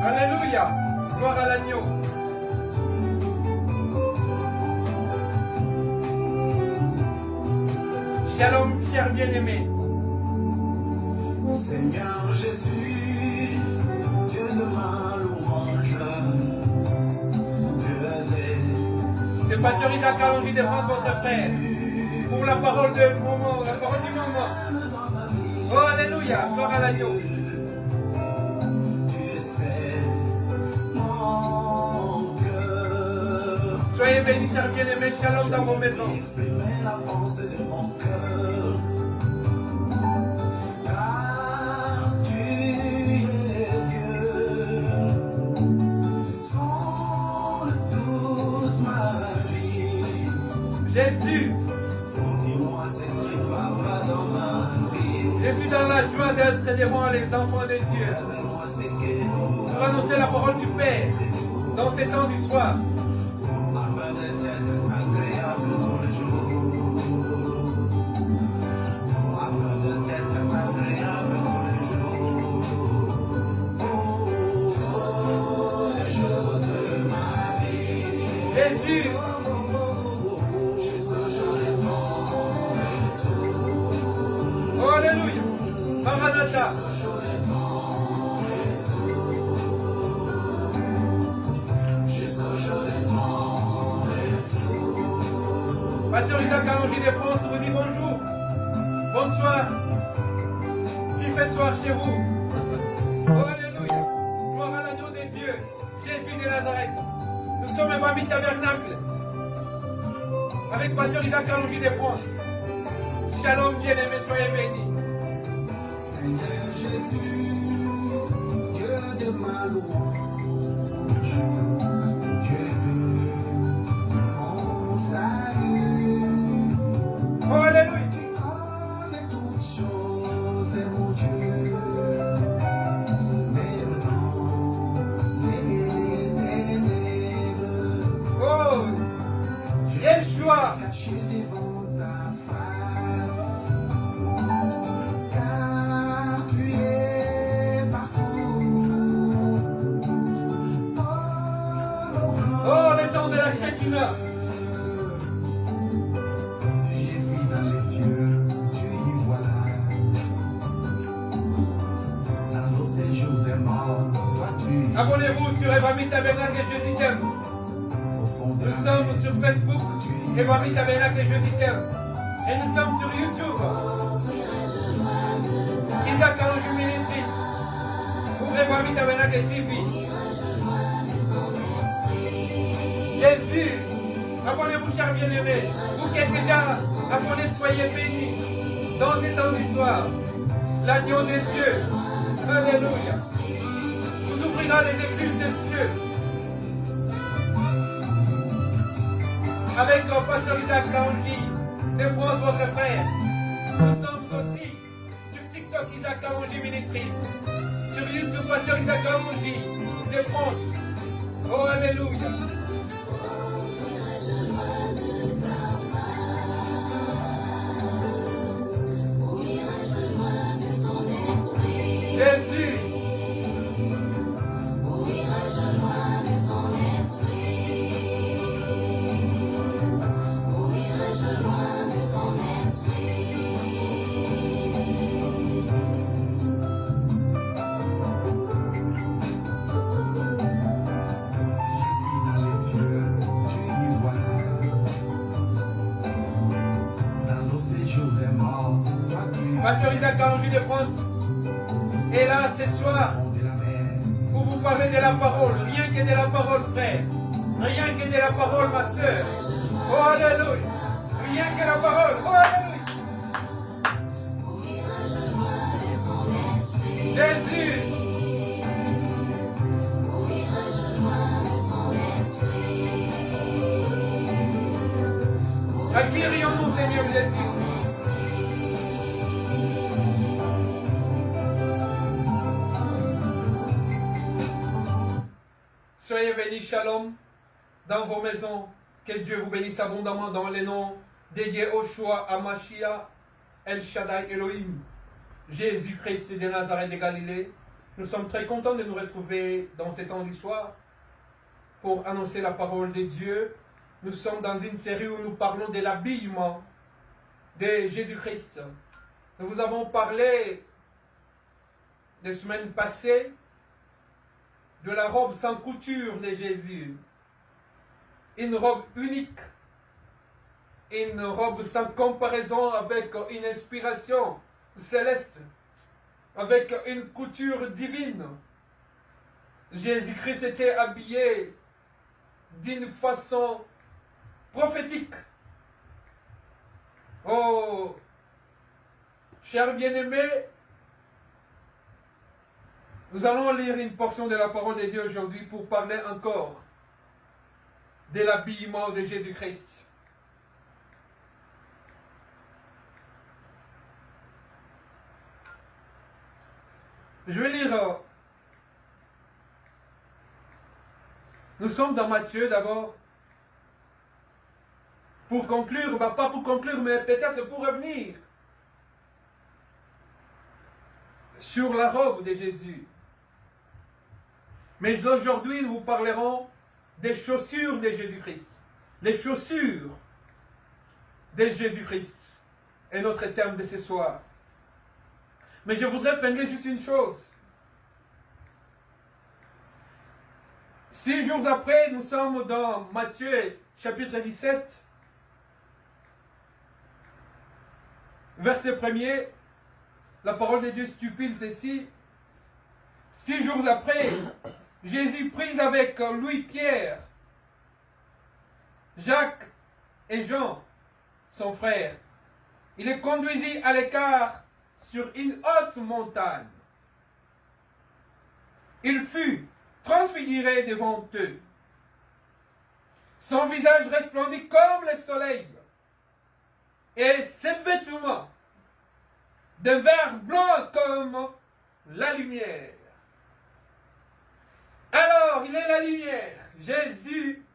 Alléluia. Gloire à l'agneau. Shalom, cher bien-aimé. Seigneur Jésus, Dieu de ma louange, Dieu est. C'est Pasteur Isaac Alongi de France, votre frère, pour la parole du moment. Oh, alléluia, gloire à l'agneau. Tu sais mon cœur. Soyez bénis, cher bien-aimé, shalom dans vos maisons. Exprimer la pensée de mon cœur. Car tu es Dieu. Sans toute ma vie. Jésus, Dis-moi ce qui va pas dans ma vie. je suis dans la joie d'être devant les enfants de Dieu. Révèle-moi ce qui Pour annoncer la parole du Père dans ces temps du soir. afin d'être agréable pour le jour. Afin d'être agréable pour le jour. Oh, les jours de ma vie. Jésus, Jusqu'au jour de ton retour. oh, alléluia. Maranatha. Jusqu'au jour de ton retour. Pasteur Isaac Alongi de France vous dit bonjour. Bonsoir. S'il fait soir chez vous. Oh, alléluia. Gloire à l'agneau de Dieu. Jésus de Nazareth. Nous sommes un famille tabernacle. Avec Pasteur Isaac Alongi de France. Shalom, bien-aimés, soyez bénis. Seigneur Jésus, Dieu de ma louange, Dieu de mon salut. Oh, alléluia. Tu connais toutes choses, mon Dieu, maintenant les ténèbres. Oh, Yeshua. Caché devant ta face, car tu es partout. Oh, le temps de la Shekinah. Si j'ai fui dans les cieux, tu y voilà. Dans nos séjours des morts, toi tu es Abonnez-vous sur Evami Tabernacle et Jésus t'aime. au fond de Nous la sommes mer. sur Facebook, Evami Tabernacle et Jésus t'aime. Et nous sommes sur YouTube. Isaac Alongi Ministries. Ou Evami Tabernacle TV. Jésus, abonnez-vous, chers bien-aimés. Vous qui êtes déjà abonnés, soyez bénis. Dans ces temps du soir, l'agneau de Dieu. Alléluia. Vous ouvrira les écluses des cieux. Avec le pasteur Isaac Alongi de France, votre frère. Nous sommes aussi sur TikTok Isaac Alongi Ministries. Sur YouTube, pasteur Isaac Alongi de France. Oh, alléluia. Jésus. Si j'ai fui dans les cieux, tu y voilà. Dans nos séjours des morts, toi tu es Pasteur Isaac Alongi de France est là ce soir au fond de la mer. pour vous parler de la parole. Rien que de la parole, frère. Rien que de la parole, ma soeur. Oh, alléluia. Rien que la parole. Oh, alléluia. Jésus. Acquérions-nous, Seigneur Jésus. Soyez bénis, shalom, dans vos maisons. Que Dieu vous bénisse abondamment dans les noms dédiés au choix à Mashiach, El Shaddai Elohim, Jésus-Christ de Nazareth de Galilée. Nous sommes très contents de nous retrouver dans ces temps du soir pour annoncer la parole de Dieu. Nous sommes dans une série où nous parlons de l'habillement de Jésus-Christ. Nous vous avons parlé des semaines passées de la robe sans couture de Jésus. Une robe unique, une robe sans comparaison, avec une inspiration céleste, avec une couture divine. Jésus-Christ était habillé d'une façon prophétique. Oh, chers bien-aimés, nous allons lire une portion de la parole de Dieu aujourd'hui pour parler encore de l'habillement de Jésus-Christ. Je vais lire. Nous sommes dans Matthieu d'abord. Pour conclure, pas pour conclure, mais peut-être pour revenir sur la robe de Jésus. Mais aujourd'hui, nous vous parlerons des chaussures de Jésus-Christ. Les chaussures de Jésus-Christ est notre thème de ce soir. Mais je voudrais peindre juste une chose. 6 jours après, nous sommes dans Matthieu chapitre 17, verset 1er. La parole de Dieu stipule ceci. 6 jours après, Jésus prit avec lui Pierre, Jacques et Jean, son frère. Il les conduisit à l'écart sur une haute montagne. Il fut transfiguré devant eux. Son visage resplendit comme le soleil, et ses vêtements devinrent blancs comme la lumière. Alors, il est la lumière. Jésus,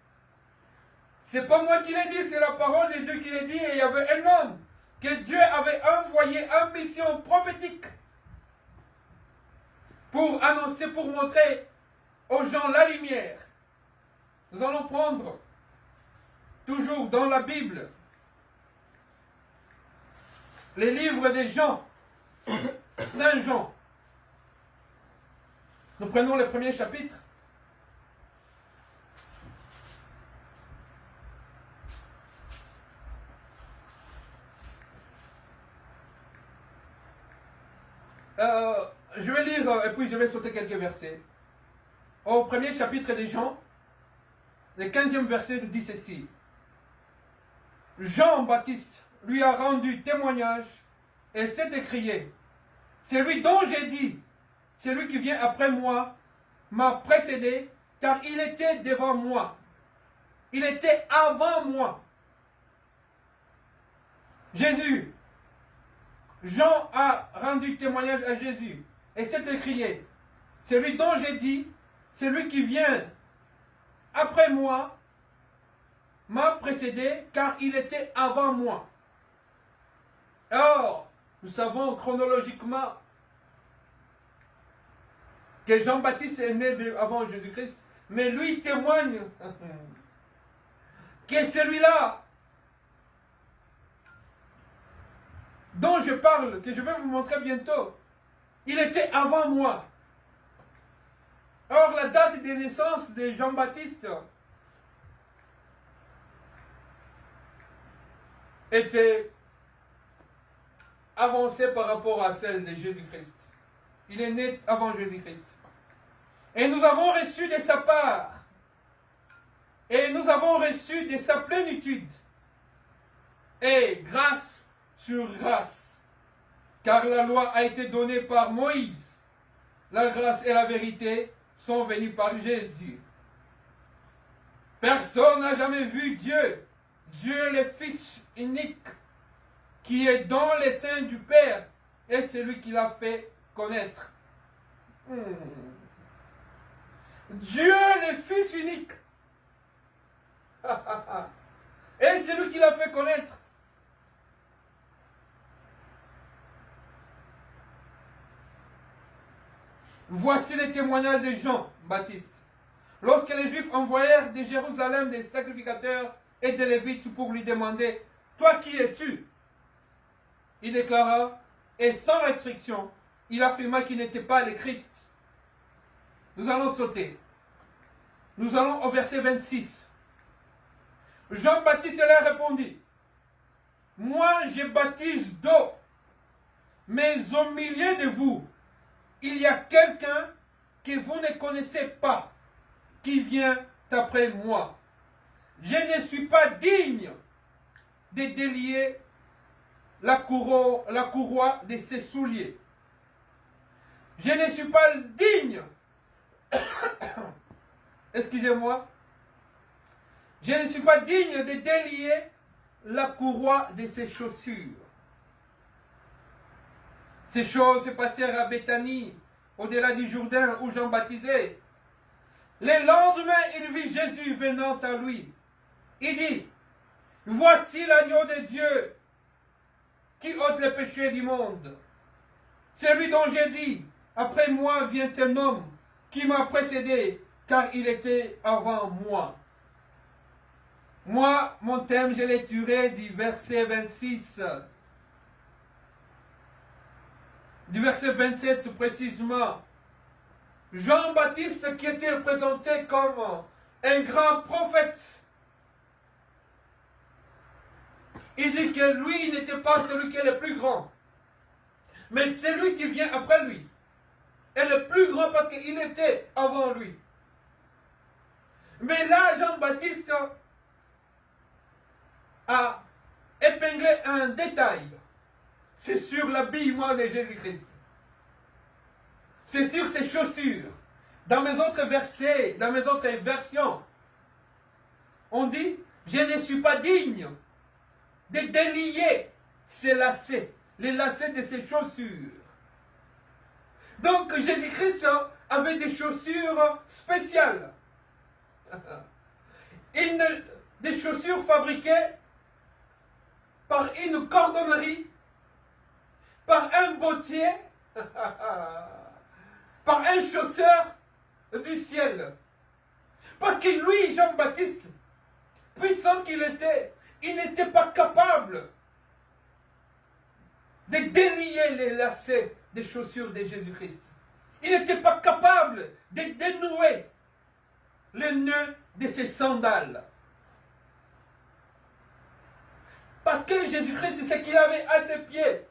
c'est pas moi qui l'ai dit, c'est la parole de Dieu qui l'a dit. Et il y avait un homme que Dieu avait envoyé en mission prophétique pour annoncer, pour montrer aux gens la lumière. Nous allons prendre, toujours dans la Bible, les livres de Jean, Saint Jean. Nous prenons le premier chapitre. Je vais lire et puis je vais sauter quelques versets. Au premier chapitre de Jean, le 15e verset nous dit ceci. Jean-Baptiste lui a rendu témoignage et s'est écrié. C'est lui dont j'ai dit, celui qui vient après moi m'a précédé, car il était devant moi. Il était avant moi. Jésus. Jean a rendu témoignage à Jésus et s'est écrié. Celui dont j'ai dit, celui qui vient après moi m'a précédé, car il était avant moi. Or, nous savons chronologiquement que Jean-Baptiste est né avant Jésus-Christ, mais lui témoigne que celui-là dont je parle, que je vais vous montrer bientôt, il était avant moi. Or, la date de naissance de Jean-Baptiste était avancée par rapport à celle de Jésus-Christ. Il est né avant Jésus-Christ. Et nous avons reçu de sa part, et nous avons reçu de sa plénitude, et grâce sur grâce, car la loi a été donnée par Moïse. La grâce et la vérité sont venues par Jésus. Personne n'a jamais vu Dieu. Dieu le Fils unique, qui est dans les seins du Père, et celui qui l'a fait connaître. Dieu le Fils unique. Et celui qui l'a fait connaître. Voici les témoignages de Jean-Baptiste. Lorsque les Juifs envoyèrent de Jérusalem des sacrificateurs et des Lévites pour lui demander « Toi qui es-tu » Il déclara, et sans restriction, il affirma qu'il n'était pas le Christ. Nous allons sauter. Nous allons au verset 26. Jean-Baptiste leur répondit, « Moi je baptise d'eau, mais au milieu de vous, il y a quelqu'un que vous ne connaissez pas, qui vient après moi. Je ne suis pas digne de délier la courroie de ses souliers. Je ne suis pas digne, excusez-moi, je ne suis pas digne de délier la courroie de ses chaussures. Ces choses se passèrent à Béthanie, au-delà du Jourdain où Jean baptisait. Le lendemain, il vit Jésus venant à lui. Il dit, « Voici l'agneau de Dieu qui ôte le péché du monde. C'est lui dont j'ai dit, après moi vient un homme qui m'a précédé, car il était avant moi. » Moi, mon thème, je l'ai tiré du verset 26. Du verset 27 précisément. Jean-Baptiste qui était présenté comme un grand prophète. Il dit que lui n'était pas celui qui est le plus grand. Mais c'est lui qui vient après lui. Et le plus grand parce qu'il était avant lui. Mais là, Jean-Baptiste a épinglé un détail. C'est sur l'habillement de Jésus-Christ. C'est sur ses chaussures. Dans mes autres versets, dans mes autres versions, on dit, je ne suis pas digne de délier ses lacets, les lacets de ses chaussures. Donc Jésus-Christ avait des chaussures spéciales. Des chaussures fabriquées par une cordonnerie, par un bottier, par un chausseur du ciel. Parce que lui, Jean-Baptiste, puissant qu'il était, il n'était pas capable de délier les lacets des chaussures de Jésus-Christ. Il n'était pas capable de dénouer le nœud de ses sandales. Parce que Jésus-Christ, c'est ce qu'il avait à ses pieds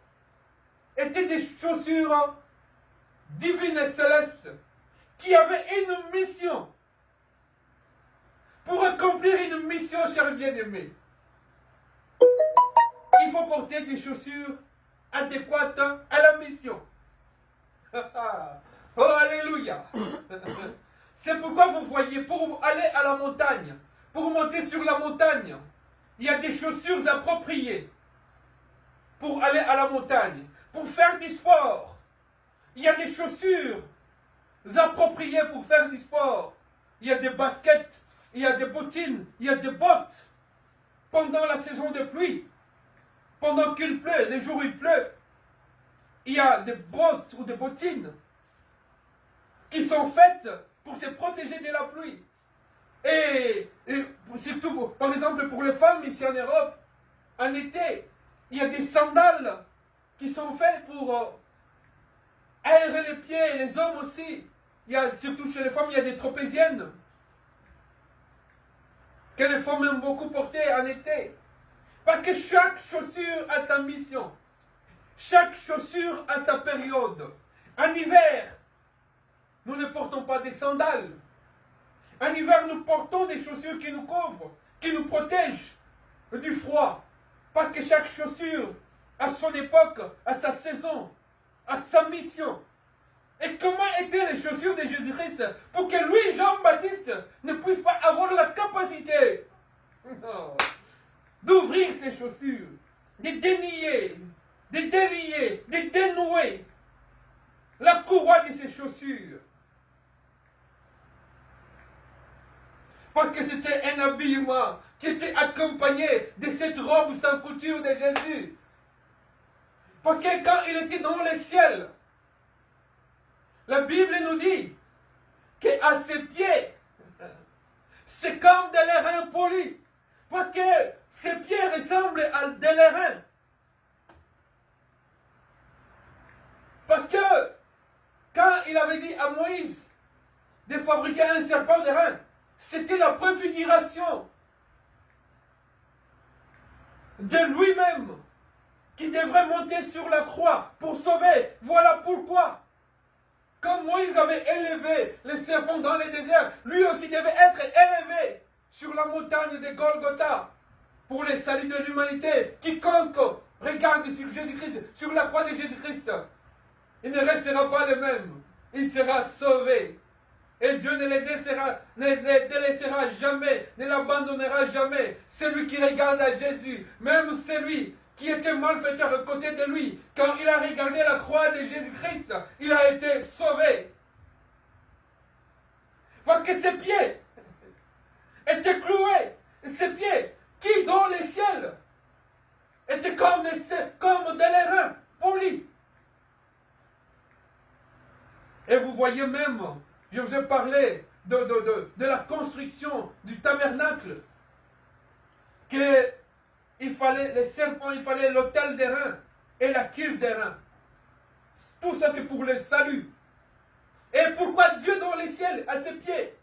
étaient des chaussures divines et célestes qui avaient une mission. Pour accomplir une mission, chers bien-aimés, il faut porter des chaussures adéquates à la mission. Oh, alléluia. C'est pourquoi vous voyez, pour aller à la montagne, pour monter sur la montagne, il y a des chaussures appropriées pour aller à la montagne. Pour faire du sport, il y a des chaussures appropriées pour faire du sport. Il y a des baskets, il y a des bottines, il y a des bottes. Pendant la saison de pluie, pendant qu'il pleut, les jours où il pleut, il y a des bottes ou des bottines qui sont faites pour se protéger de la pluie. Et surtout, par exemple, pour les femmes ici en Europe, en été, il y a des sandales qui sont faites pour aérer les pieds, les hommes aussi. Il y a, surtout chez les femmes, il y a des tropéziennes que les femmes aiment beaucoup porter en été. Parce que chaque chaussure a sa mission. Chaque chaussure a sa période. En hiver, nous ne portons pas des sandales. En hiver, nous portons des chaussures qui nous couvrent, qui nous protègent du froid. Parce que chaque chaussure a son époque, a sa saison, a sa mission. Et comment étaient les chaussures de Jésus-Christ pour que lui, Jean-Baptiste, ne puisse pas avoir la capacité d'ouvrir ses chaussures, de dénier, de délier, de dénouer la courroie de ses chaussures. Parce que c'était un habillement qui était accompagné de cette robe sans couture de Jésus. Parce que quand il était dans le ciel, la Bible nous dit qu'à ses pieds, c'est comme de l'airain poli. Parce que ses pieds ressemblent à de l'airain. Parce que quand il avait dit à Moïse de fabriquer un serpent d'airain, c'était la préfiguration de lui-même qui devrait monter sur la croix pour sauver. Voilà pourquoi, quand Moïse avait élevé les serpents dans les déserts, lui aussi devait être élevé sur la montagne de Golgotha pour le salut de l'humanité. Quiconque regarde sur Jésus-Christ, sur la croix de Jésus-Christ, il ne restera pas le même. Il sera sauvé. Et Dieu ne le délaissera jamais, ne l'abandonnera jamais. Celui qui regarde à Jésus, même celui qui était malfaiteur à côté de lui, quand il a regardé la croix de Jésus-Christ, il a été sauvé. Parce que ses pieds étaient cloués. Ses pieds, qui dans les ciels, étaient comme de l'airain poli. Et vous voyez même, je vous ai parlé de la construction du tabernacle, qu'il fallait les serpents, il fallait l'autel d'airain et la cuve d'airain. Tout ça c'est pour le salut. Et pourquoi Dieu dans les ciels à ses pieds?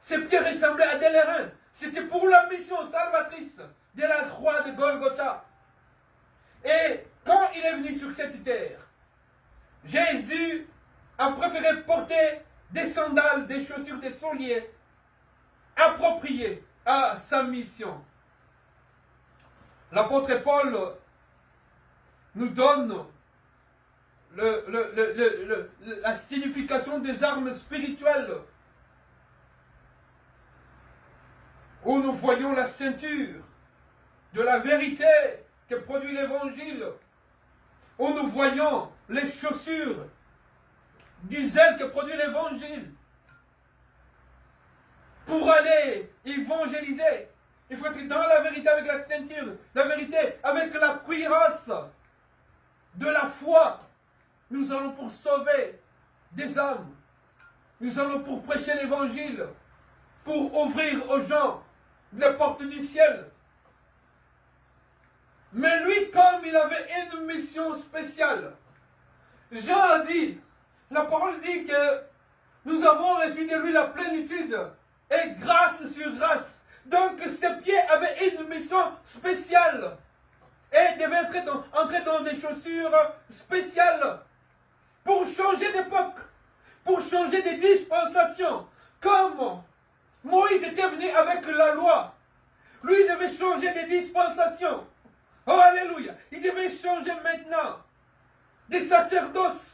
Ses pieds ressemblaient à des l'airain. C'était pour la mission salvatrice de la croix de Golgotha. Et quand il est venu sur cette terre, Jésus a préféré porter des sandales, des chaussures, des souliers appropriés à sa mission. L'apôtre Paul nous donne la signification des armes spirituelles, où nous voyons la ceinture de la vérité que produit l'évangile, où nous voyons les chaussures du zèle que produit l'évangile. Pour aller évangéliser, il faut être dans la vérité avec la ceinture, la vérité avec la cuirasse de la foi. Nous allons pour sauver des âmes. Nous allons pour prêcher l'évangile, pour ouvrir aux gens les portes du ciel. Mais lui, comme il avait une mission spéciale, Jean a dit, la parole dit que nous avons reçu de lui la plénitude et grâce sur grâce. Donc ses pieds avaient une mission spéciale et devaient entrer dans des chaussures spéciales pour changer d'époque, pour changer de dispensation. Comme Moïse était venu avec la loi, lui devait changer de dispensation. Oh, alléluia. Il devait changer maintenant des sacerdoces.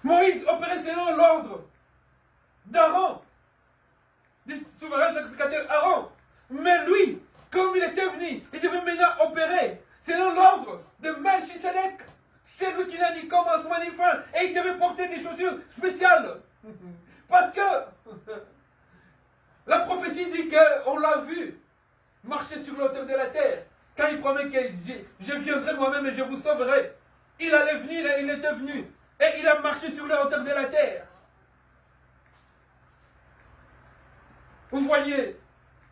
Moïse opérait selon l'ordre d'Aaron, du souverain sacrificateur Aaron. Mais lui, comme il était venu, il devait maintenant opérer selon l'ordre de Melchisedec. C'est lui qui n'a ni commencement ni fin. Et il devait porter des chaussures spéciales. Parce que la prophétie dit qu'on l'a vu marcher sur l'autel de la terre. Quand il promet que je viendrai moi-même et je vous sauverai. Il allait venir et il était venu. Et il a marché sur la hauteur de la terre. Vous voyez,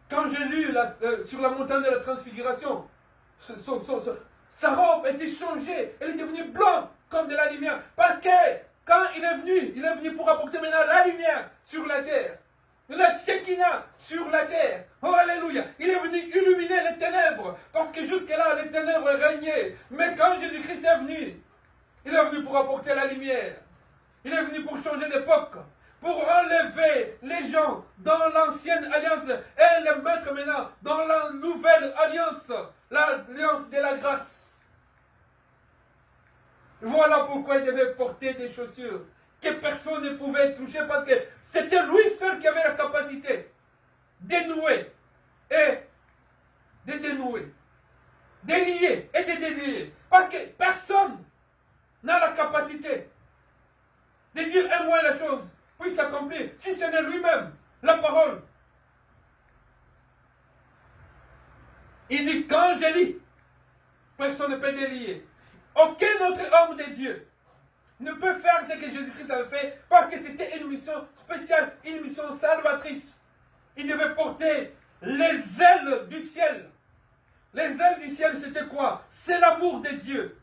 quand j'ai lu sur la montagne de la transfiguration, sa robe était changée. Elle est devenue blanche comme de la lumière. Parce que quand il est venu pour apporter maintenant la lumière sur la terre. La Shekinah sur la terre. Oh, alléluia. Il est venu illuminer les ténèbres. Parce que jusque-là, les ténèbres régnaient. Mais quand Jésus-Christ est venu, il est venu pour apporter la lumière. Il est venu pour changer d'époque. Pour enlever les gens dans l'ancienne alliance et les mettre maintenant dans la nouvelle alliance. L'alliance de la grâce. Voilà pourquoi il devait porter des chaussures que personne ne pouvait toucher parce que c'était lui seul qui avait la capacité de nouer et de dénouer, de lier et de délier. Parce que personne n'a la capacité de dire un mot et la chose puisse s'accomplir si ce n'est lui-même, la parole. Il dit quand je lis, personne ne peut délier. Aucun autre homme de Dieu ne peut faire ce que Jésus-Christ avait fait parce que c'était une mission spéciale, une mission salvatrice. Il devait porter les ailes du ciel. Les ailes du ciel, c'était quoi? C'est l'amour de Dieu.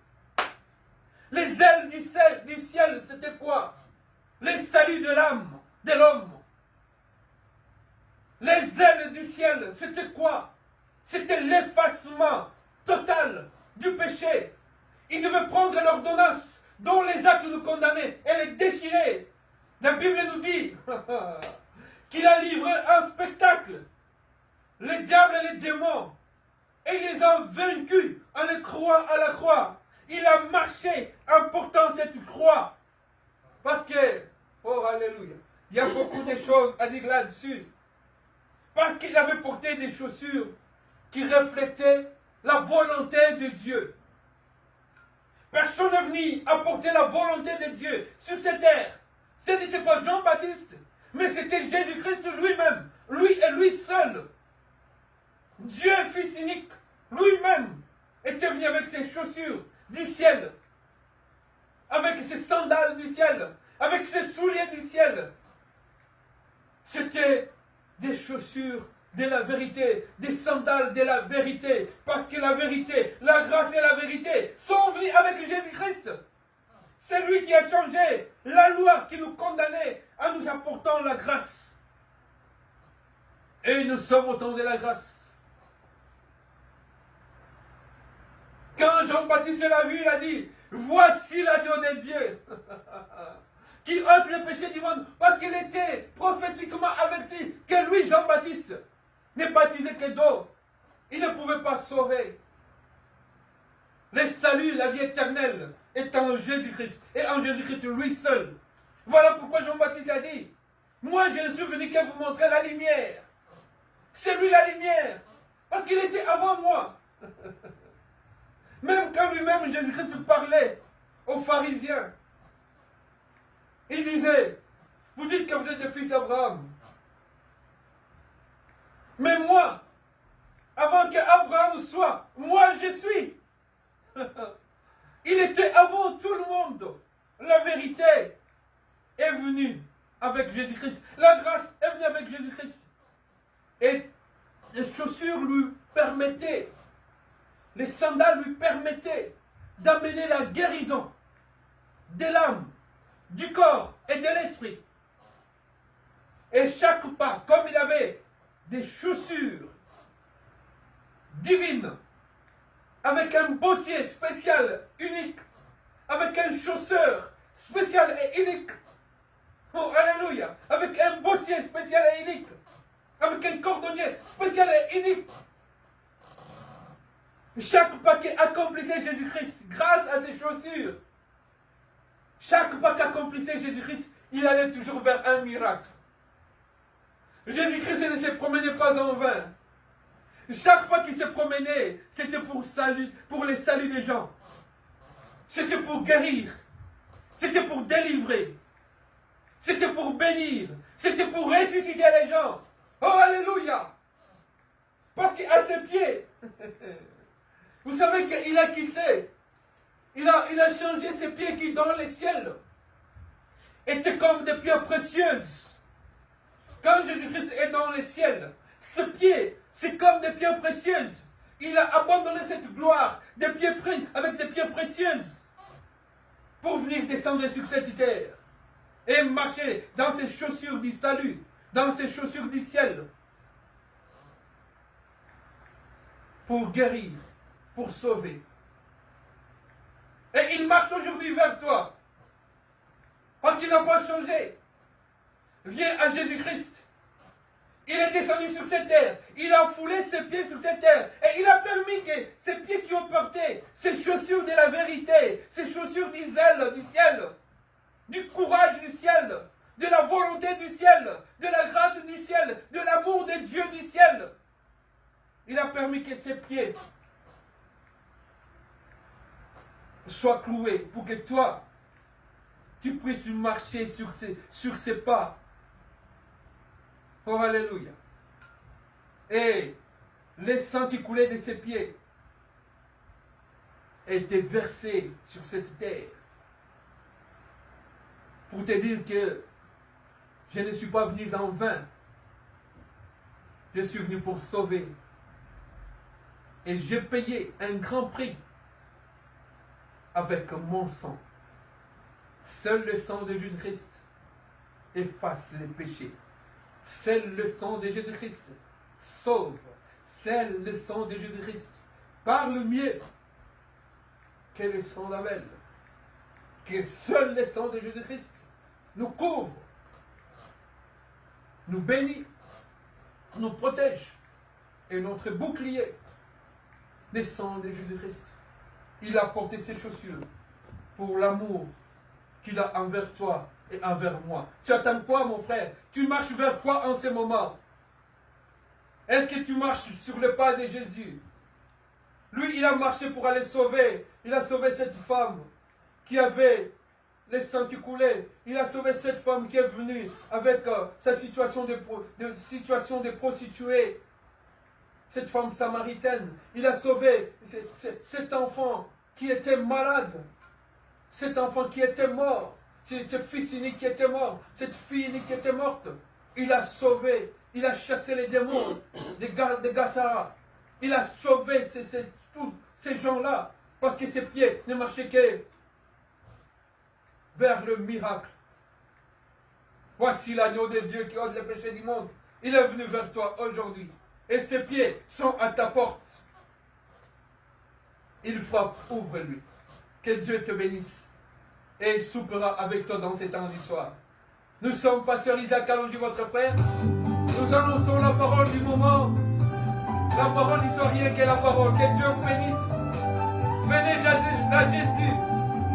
Les ailes du ciel, c'était quoi? Les saluts de l'âme, de l'homme. Les ailes du ciel, c'était quoi? C'était l'effacement total du péché. Il devait prendre l'ordonnance dont les actes nous condamnaient et les déchirer. La Bible nous dit qu'il a livré un spectacle. Les diables et les démons. Et il les a vaincus en les croix à la croix. Il a marché en portant cette croix. Parce que, oh alléluia, il y a beaucoup de choses à dire là-dessus. Parce qu'il avait porté des chaussures qui reflétaient la volonté de Dieu. Personne n'est venu apporter la volonté de Dieu sur cette terre. Ce n'était pas Jean-Baptiste, mais c'était Jésus-Christ lui-même, lui et lui seul. Dieu, Fils unique, lui-même, était venu avec ses chaussures du ciel, avec ses sandales du ciel, avec ses souliers du ciel. C'était des chaussures de la vérité, des sandales de la vérité, parce que la vérité, la grâce et la vérité sont venus avec Jésus-Christ. C'est lui qui a changé la loi qui nous condamnait en nous apportant la grâce. Et nous sommes au temps de la grâce. Quand Jean-Baptiste l'a vu, il a dit, voici l'agneau de Dieu qui ôte le péché du monde, parce qu'il était prophétiquement averti que lui, Jean-Baptiste, n'est baptisé que d'eau. Il ne pouvait pas sauver. Le salut, la vie éternelle est en Jésus-Christ, et en Jésus-Christ lui seul. Voilà pourquoi Jean-Baptiste a dit, moi je ne suis venu que vous montrer la lumière. C'est lui la lumière, parce qu'il était avant moi. Même quand lui-même, Jésus-Christ parlait aux pharisiens, il disait, vous dites que vous êtes des fils d'Abraham. Mais moi, avant qu'Abraham soit, moi je suis. Il était avant tout le monde. La vérité est venue avec Jésus-Christ. La grâce est venue avec Jésus-Christ. Et les chaussures lui permettaient, les sandales lui permettaient d'amener la guérison de l'âme, du corps et de l'esprit. Et chaque pas, comme il avait des chaussures divines, avec un bottier spécial, unique, avec un chausseur spécial et unique, oh alléluia, avec un bottier spécial et unique, avec un cordonnier spécial et unique. Chaque pas qu'accomplissait Jésus-Christ, grâce à ses chaussures, chaque pas qu'accomplissait Jésus-Christ, il allait toujours vers un miracle. Jésus-Christ ne se promenait pas en vain. Chaque fois qu'il se promenait, c'était pour les saluts des gens. C'était pour guérir. C'était pour délivrer. C'était pour bénir. C'était pour ressusciter les gens. Oh, alléluia! Parce qu'à ses pieds, vous savez qu'il a quitté. Il a changé ses pieds qui, dans les ciels, étaient comme des pierres précieuses. Quand Jésus-Christ est dans les ciels, ses pieds, c'est comme des pierres précieuses. Il a abandonné cette gloire avec des pierres précieuses pour venir descendre sur cette terre et marcher dans ses chaussures du salut, dans ses chaussures du ciel, pour guérir, pour sauver. Et il marche aujourd'hui vers toi, parce qu'il n'a pas changé. Viens à Jésus-Christ. Il est descendu sur cette terre. Il a foulé ses pieds sur cette terre. Et il a permis que ces pieds qui ont porté ces chaussures de la vérité, ces chaussures du zèle du ciel, du courage du ciel, de la volonté du ciel, de la grâce du ciel, de l'amour de Dieu du ciel. Il a permis que ces pieds soient cloués pour que toi, tu puisses marcher sur ces pas. Oh, alléluia. Et le sang qui coulait de ses pieds été versé sur cette terre pour te dire que je ne suis pas venu en vain. Je suis venu pour sauver. Et j'ai payé un grand prix avec mon sang. Seul le sang de Jésus-Christ efface les péchés. Seul le sang de Jésus-Christ sauve. Seul le sang de Jésus-Christ parle mieux que le sang d'Abel. Que seul le sang de Jésus-Christ nous couvre, nous bénit, nous protège. Et notre bouclier, le sang de Jésus-Christ. Il a porté ses chaussures pour l'amour qu'il a envers toi et envers moi. Tu attends quoi, mon frère? Tu marches vers quoi en ce moment? Est-ce que tu marches sur le pas de Jésus? Lui, il a marché pour aller sauver. Il a sauvé cette femme qui avait le sang qui coulait. Il a sauvé cette femme qui est venue avec sa situation de prostituée. Cette femme samaritaine. Il a sauvé cet enfant qui était malade. Cet enfant qui était mort. Ce fils unique qui était mort. Cette fille unique qui était morte. Il a sauvé. Il a chassé les démons de Gassara. Il a sauvé tous ces gens-là. Parce que ses pieds ne marchaient que vers le miracle. Voici l'agneau de Dieu qui ôte les péchés du monde. Il est venu vers toi aujourd'hui. Et ses pieds sont à ta porte. Il frappe, ouvre-lui. Que Dieu te bénisse. Et il soupera avec toi dans ces temps du soir. Nous sommes pasteurs Isaac Kalonji, votre frère. Nous annonçons la parole du moment. La parole n'y soit rien que la parole. Que Dieu vous bénisse. Venez à Jésus.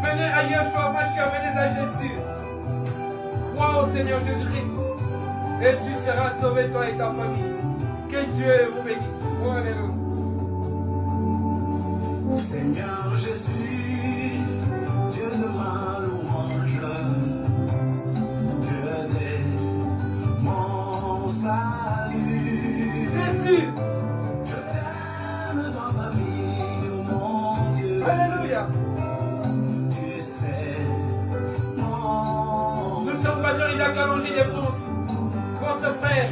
Venez à Yeshua Mashiach. Venez à Jésus. Crois au Seigneur Jésus-Christ. Et tu seras sauvé, toi et ta famille. Que Dieu vous bénisse. Oh, alléluia. Seigneur Jésus, Dieu de ma louange, Dieu de mon salut. Jésus. Je t'aime dans ma vie, mon Dieu. Alléluia. Tu sais mon Nous sommes pas sur Isaac Kalonji de France. Votre frère.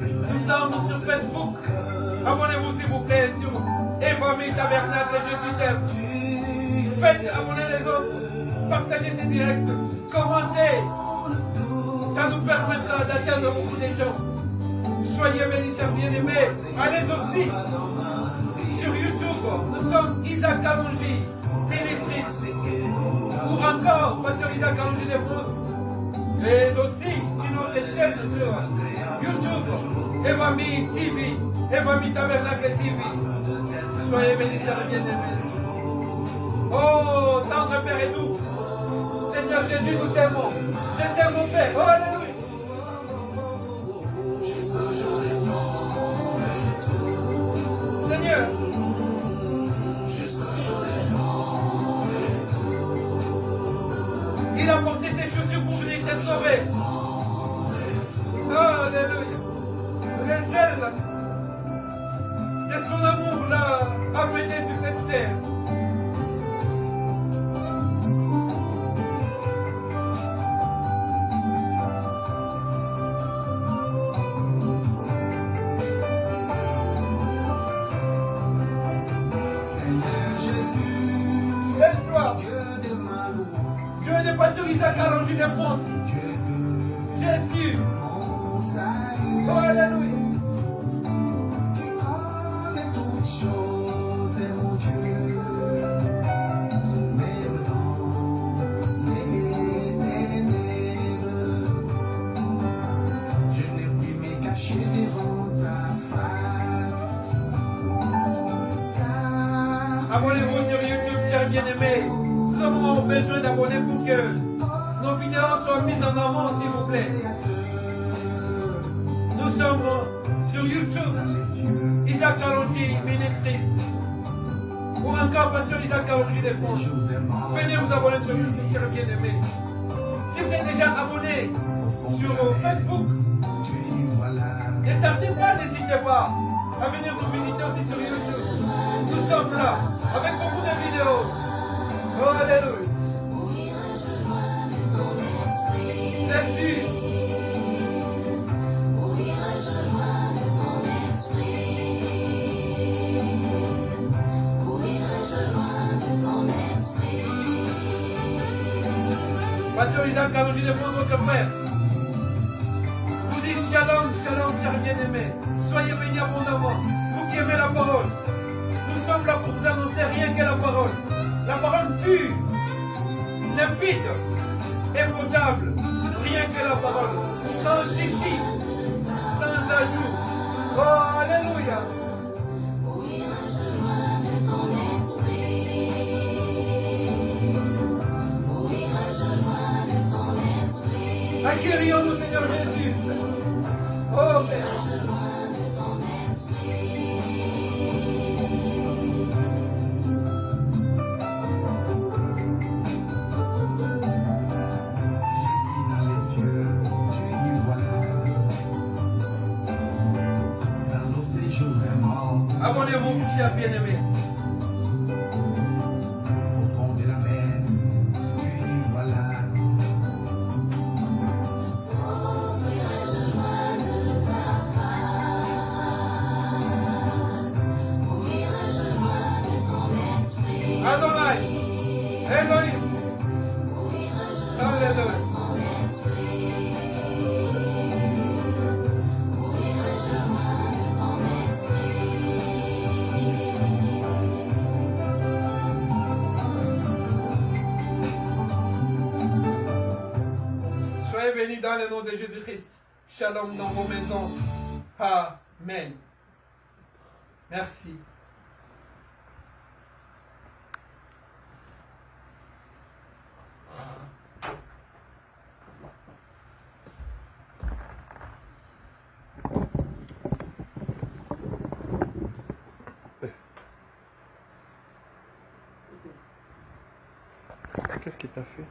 Nous sommes sur Facebook. Abonnez-vous s'il vous plaît sur Evami Tabernacle Jésus t'aime. Faites abonner les autres. Partagez ces directs. Commentez. Ça nous permettra d'atteindre beaucoup de gens. Soyez bénis, chers bien-aimés. Allez aussi sur YouTube. Nous sommes Isaac Kalonji Ministries. Ou encore Pasteur Isaac Kalonji de France. Et aussi une autre chaîne sur YouTube. Evami TV. Evami Tabernacle TV. Soyez bénis, chers bien-aimés. Oh, tendre Père et doux. Seigneur Jésus, nous t'aimons. Je t'aime, mon Père. Oh, alléluia. Seigneur. Il a porté ses chaussures pour venir te sauver. Oh, alléluia. Les ailes de son amour l'a amené sur cette terre. Pasteur Isaac Kalonji de France. Jésus. Oh, alléluia. Tu connais toutes choses, mon Dieu. Même dans les ténèbres, je ne puis me cacher devant ta face. Abonnez-vous sur YouTube, chers bien-aimés. Nous avons besoin d'abonnés pour que nos vidéos soient mises en avant, s'il vous plaît. Nous sommes sur YouTube, Isaac Kalonji Ministries, ou encore Pasteur Isaac Kalonji de France. Venez vous abonner sur YouTube, chers bien-aimés. Si vous êtes déjà abonné sur Facebook, ne tardez pas, n'hésitez pas à venir nous visiter aussi sur YouTube. Nous sommes là. avec beaucoup de vidéos. Oh, alléluia. Jésus. Pasteur Isaac, quand je défends votre frère, vous dites shalom, shalom, cher bien-aimé. Soyez bénis abondamment. Vous qui aimez la parole, nous sommes là pour vous annoncer rien que la parole. La parole pure, limpide et potable. Rien que la parole. Sans chichi, sans ajout. Oh, alléluia. Accueillons-nous, Seigneur Jésus. Oh, Père. Abonnez-vous, cher bien-aimé. Au fond de la mer, tu y voilà. Adonai, Elohim, Alléluia. Soyez bénis dans le nom de Jésus-Christ. Shalom dans vos maisons. Amen. Merci. Qu'est-ce qu'il t'a fait?